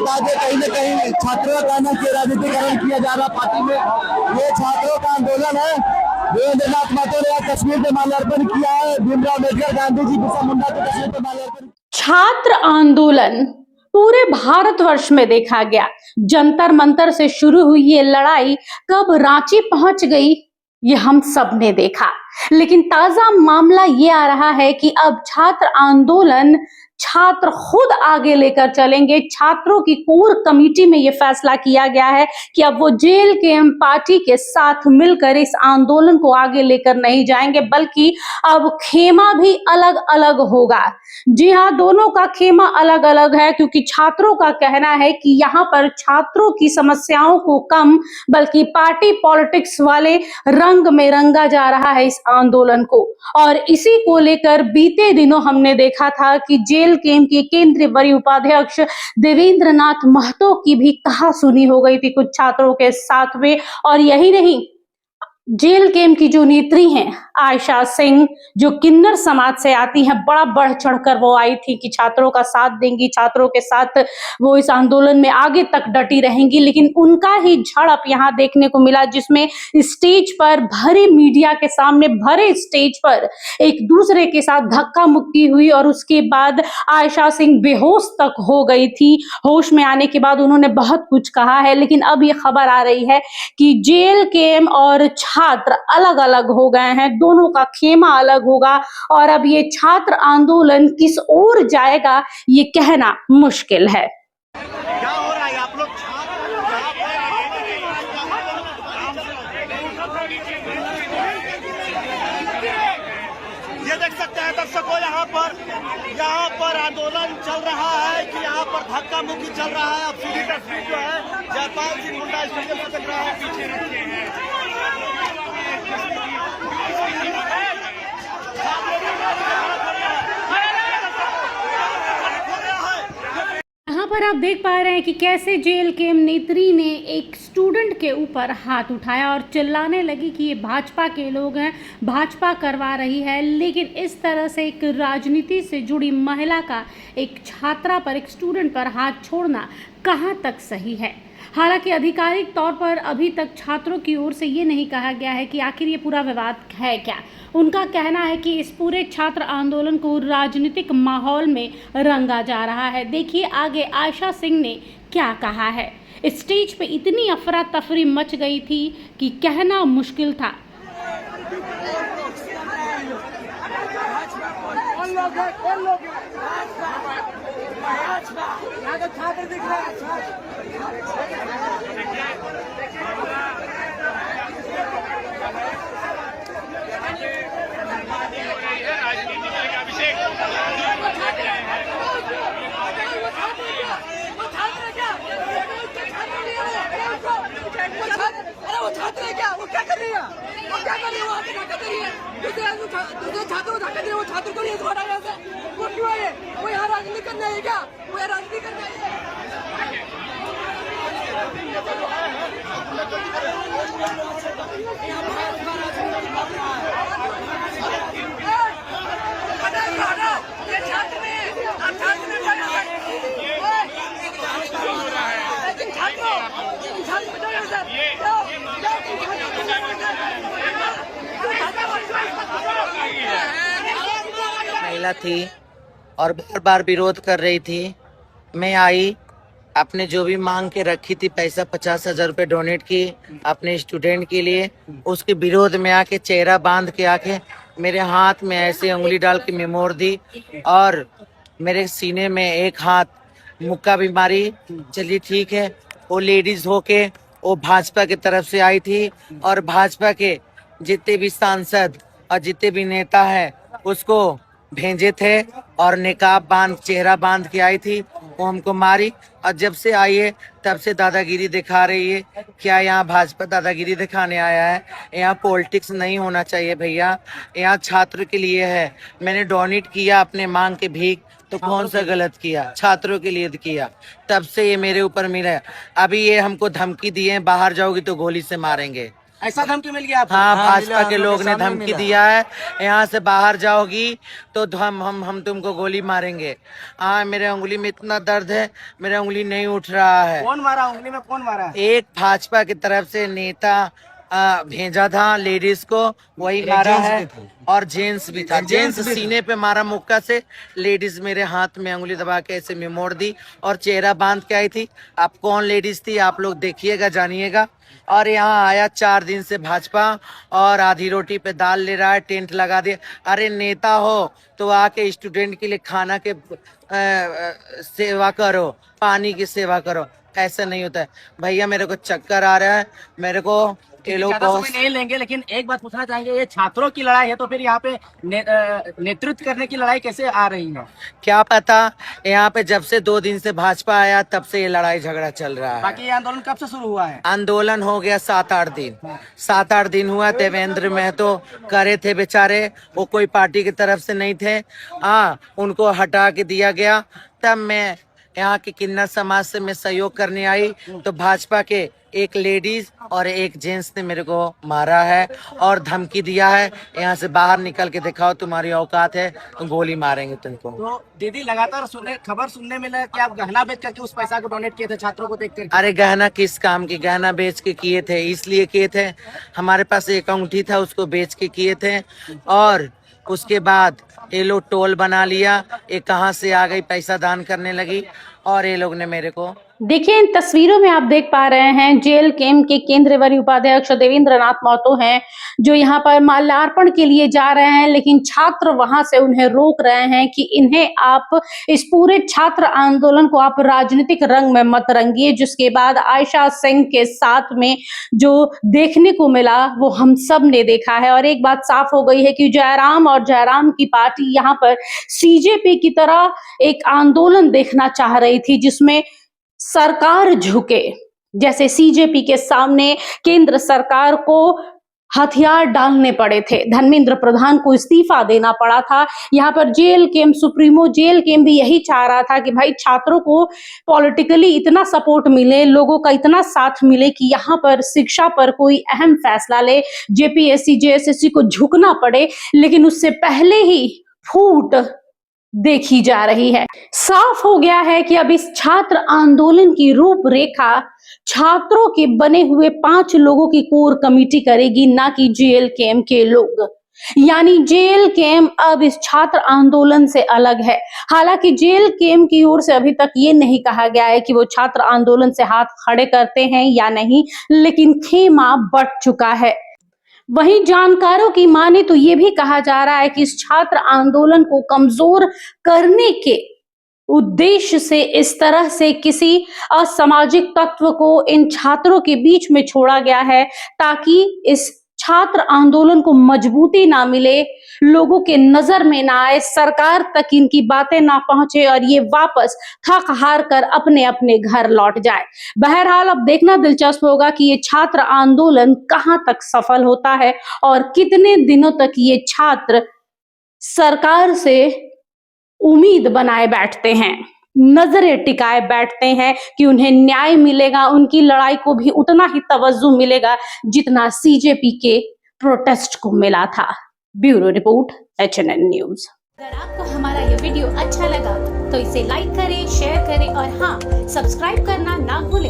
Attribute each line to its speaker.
Speaker 1: बता दें कहीं न कहीं छात्रों का कहना कि राजनीतिकरण किया जा रहा पार्टी में। ये छात्रों का आंदोलन है। देवेंद्र नाथ महतो ने कश्मीर पे माल्यार्पण किया है। भीमराव अम्बेडकर, गांधी जी, बिरसा मुंडा के कश्मीर पे माल्यार्पण।
Speaker 2: छात्र आंदोलन पूरे भारतवर्ष में देखा गया। जंतर मंतर से शुरू हुई ये लड़ाई कब रांची पहुंच गई ये हम सब ने देखा। लेकिन ताजा मामला ये आ रहा है कि अब छात्र आंदोलन छात्र खुद आगे लेकर चलेंगे। छात्रों की कोर कमेटी में यह फैसला किया गया है कि अब वो जेल कैंप पार्टी के साथ मिलकर इस आंदोलन को आगे लेकर नहीं जाएंगे, बल्कि अब खेमा भी अलग अलग होगा। जी हाँ, दोनों का खेमा अलग अलग है, क्योंकि छात्रों का कहना है कि यहाँ पर छात्रों की समस्याओं को कम बल्कि पार्टी पॉलिटिक्स वाले रंग में रंगा जा रहा है इस आंदोलन को। और इसी को लेकर बीते दिनों हमने देखा था कि जेल कैंप के केंद्रीय वरीय उपाध्यक्ष देवेंद्र नाथ महतो की भी कहासुनी हो गई थी कुछ छात्रों के साथ में। और यही नहीं, जेल कैंप की जो नेत्री हैं आयशा सिंह, जो किन्नर समाज से आती हैं, बड़ा बढ़ चढ़कर वो आई थी कि छात्रों का साथ देंगी, छात्रों के साथ वो इस आंदोलन में आगे तक डटी रहेंगी। लेकिन उनका ही झड़प यहाँ देखने को मिला, जिसमें स्टेज पर भरे मीडिया के सामने भरे स्टेज पर एक दूसरे के साथ धक्का मुक्की हुई और उसके बाद आयशा सिंह बेहोश तक हो गई थी। होश में आने के बाद उन्होंने बहुत कुछ कहा है, लेकिन अब ये खबर आ रही है कि जेल कैंप और छात्र अलग अलग हो गए हैं, दोनों का खेमा अलग होगा। और अब ये छात्र आंदोलन किस ओर जाएगा ये कहना मुश्किल है।
Speaker 3: क्या हो रहा है? आप लोग ये देख सकते हैं दर्शकों, यहाँ पर आंदोलन चल रहा है कि यहाँ पर धक्का मुक्की चल रहा है। अब सीधी तस्वीर जो है जयपाल सिंह मुंडा स्टेडियम से चल रहा है। पीछे
Speaker 2: यहाँ पर आप देख पा रहे हैं कि कैसे जेल कैंप नेत्री ने एक स्टूडेंट के ऊपर हाथ उठाया और चिल्लाने लगी कि ये भाजपा के लोग हैं, भाजपा करवा रही है। लेकिन इस तरह से एक राजनीति से जुड़ी महिला का एक छात्रा पर, एक स्टूडेंट पर हाथ छोड़ना कहाँ तक सही है? हालांकि आधिकारिक तौर पर अभी तक छात्रों की ओर से ये नहीं कहा गया है कि आखिर ये पूरा विवाद है क्या। उनका कहना है कि इस पूरे छात्र आंदोलन को राजनीतिक माहौल में रंगा जा रहा है। देखिए आगे आयशा सिंह ने क्या कहा है। स्टेज पे इतनी अफरा तफरी मच गई थी कि कहना मुश्किल था।
Speaker 3: छात्र दिख रहा है। अरे वो छात्र है क्या? वो क्या कर रही है? वो क्या कर रही है? वो आगे धक्का दे रही है। दूसरे छात्र को धक्का दे रही है। वो छात्र को नहीं हटाया यहाँ से। वो क्यों है? वो यहाँ राजनीति करने है क्या? वो यहाँ राजनीति करने है।
Speaker 4: महिला थी और बार बार विरोध कर रही थी। मैं आई, आपने जो भी मांग के रखी थी, पैसा 50,000 रुपये डोनेट की अपने स्टूडेंट के लिए, उसके विरोध में आके चेहरा बांध के आके मेरे हाथ में ऐसे उंगली डाल के मेमोर दी और मेरे सीने में एक हाथ मुक्का भी मारी। चलिए ठीक है, वो लेडीज होके वो भाजपा की तरफ से आई थी और भाजपा के जितने भी सांसद और जितने भी नेता है उसको भेजे थे और निकाब बांध, चेहरा बांध के आई थी। वो हमको मारी और जब से आई है तब से दादागिरी दिखा रही है। क्या यहाँ भाजपा दादागिरी दिखाने आया है? यहाँ पॉलिटिक्स नहीं होना चाहिए भैया, यहाँ छात्र के लिए है। मैंने डोनेट किया अपने मांग के भीख, तो कौन सा गलत किया? छात्रों के लिए किया। तब से ये मेरे ऊपर मिला। अभी ये हमको धमकी दिए, बाहर जाओगी तो गोली से मारेंगे।
Speaker 5: ऐसा धमकी मिल गया आपको?
Speaker 4: हाँ,
Speaker 6: हाँ,
Speaker 4: भाजपा
Speaker 6: मिला,
Speaker 4: के
Speaker 6: हम
Speaker 4: लोग
Speaker 6: लोग के
Speaker 4: ने
Speaker 6: सामने
Speaker 4: धमकी
Speaker 6: मिला।
Speaker 4: दिया है, यहाँ से बाहर जाओगी तो हम तुमको गोली मारेंगे। हाँ, मेरे उंगली में इतना दर्द है, मेरा उंगली नहीं उठ रहा है।
Speaker 5: कौन मारा उंगली में, कौन मारा?
Speaker 4: एक भाजपा की तरफ से नेता भेजा था लेडीज को, वही
Speaker 6: एक
Speaker 4: मारा
Speaker 6: जेंट्स
Speaker 4: है।
Speaker 6: भी था।
Speaker 4: और जेंट्स भी था,
Speaker 6: एक
Speaker 4: जेंट्स
Speaker 6: जेंट्स भी
Speaker 4: सीने पे मारा मुक्का से, लेडीज मेरे हाथ में अंगुली दबा के ऐसे में मोड़ दी और चेहरा बांध के आई थी। अब कौन लेडीज थी आप लोग देखिएगा, जानिएगा। और यहाँ आया 4 दिन से भाजपा और आधी रोटी पे दाल ले रहा है, टेंट लगा दिया। अरे नेता हो तो आके स्टूडेंट के लिए खाना के सेवा करो, पानी की सेवा करो, ऐसा नहीं होता है भैया। मेरे को चक्कर आ रहा है, मेरे को ये लोग
Speaker 5: ज्यादा
Speaker 4: बहुत
Speaker 5: समय नहीं लेंगे, लेकिन एक बात पूछना चाहेंगे, ये छात्रों की लड़ाई है तो फिर यहाँ पे नेतृत्व करने की लड़ाई कैसे आ रही है?
Speaker 4: क्या पता, यहाँ पे जब से 2 दिन से भाजपा आया तब से ये लड़ाई झगड़ा चल रहा है।
Speaker 5: बाकी ये आंदोलन कब से शुरू हुआ है?
Speaker 4: आंदोलन हो गया 7-8 दिन, 7-8 दिन हुआ। देवेंद्र महतो करे थे बेचारे, वो कोई पार्टी की तरफ से नहीं थे। हाँ, उनको हटा के दिया गया। तब मैं यहाँ के किन्नर समाज से मैं सहयोग करने आई तो भाजपा के एक लेडीज और एक जेंट्स ने मेरे को मारा है और धमकी दिया है, यहाँ से बाहर निकल के दिखाओ तुम्हारी औकात है तो गोली मारेंगे तुमको।
Speaker 5: तो दीदी लगातार खबर सुनने में लगा कि आप गहना बेच करके उस पैसा को डोनेट किए थे छात्रों को देखकर।
Speaker 4: अरे गहना किस काम की, गहना बेच के किए थे, इसलिए किए थे, हमारे पास एक अंगूठी था उसको बेच के किए थे। और उसके बाद ये लोग टोल बना लिया, ये कहाँ से आ गई, पैसा दान करने लगी और ये लोग ने मेरे को।
Speaker 2: देखिए, इन तस्वीरों में आप देख पा रहे हैं जेल कैंप के केंद्रीय वरीय उपाध्यक्ष देवेंद्र नाथ महतो हैं, जो यहाँ पर माल्यार्पण के लिए जा रहे हैं, लेकिन छात्र वहां से उन्हें रोक रहे हैं कि इन्हें आप इस पूरे छात्र आंदोलन को आप राजनीतिक रंग में मत रंगिए। जिसके बाद आयशा सिंह के साथ में जो देखने को मिला वो हम सब ने देखा है। और एक बात साफ हो गई है कि जयराम और जयराम की पार्टी यहाँ पर सीजेपी की तरह एक आंदोलन देखना चाह रही थी, जिसमें सरकार झुके। जैसे सीजेपी के सामने केंद्र सरकार को हथियार डालने पड़े थे, धर्मेंद्र प्रधान को इस्तीफा देना पड़ा था। यहाँ पर jail camp supremo jail camp भी यही चाह रहा था कि भाई छात्रों को पॉलिटिकली इतना सपोर्ट मिले, लोगों का इतना साथ मिले कि यहाँ पर शिक्षा पर कोई अहम फैसला ले, जेपीएससी जेएसएससी को झुकना पड़े। लेकिन उससे पहले ही फूट देखी जा रही है। साफ हो गया है कि अब इस छात्र आंदोलन की रूपरेखा छात्रों के बने हुए 5 लोगों की कोर कमेटी करेगी, ना कि जेल कैंप के लोग। यानी जेल कैंप अब इस छात्र आंदोलन से अलग है। हालांकि जेल कैंप की ओर से अभी तक ये नहीं कहा गया है कि वो छात्र आंदोलन से हाथ खड़े करते हैं या नहीं, लेकिन खेमा बंट चुका है। वहीं जानकारों की माने तो ये भी कहा जा रहा है कि इस छात्र आंदोलन को कमजोर करने के उद्देश्य से इस तरह से किसी असामाजिक तत्व को इन छात्रों के बीच में छोड़ा गया है, ताकि इस छात्र आंदोलन को मजबूती ना मिले, लोगों के नजर में ना आए, सरकार तक इनकी बातें ना पहुंचे और ये वापस थक हार कर अपने अपने घर लौट जाए। बहरहाल अब देखना दिलचस्प होगा कि ये छात्र आंदोलन कहां तक सफल होता है और कितने दिनों तक ये छात्र सरकार से उम्मीद बनाए बैठते हैं, नजरें टिकाए बैठते हैं कि उन्हें न्याय मिलेगा, उनकी लड़ाई को भी उतना ही तवज्जो मिलेगा जितना सीजेपी के प्रोटेस्ट को मिला था। Bureau report HNN news.
Speaker 7: अगर आपको हमारा ये वीडियो अच्छा लगा तो इसे लाइक करें, शेयर करें और हाँ, सब्सक्राइब करना ना भूलें।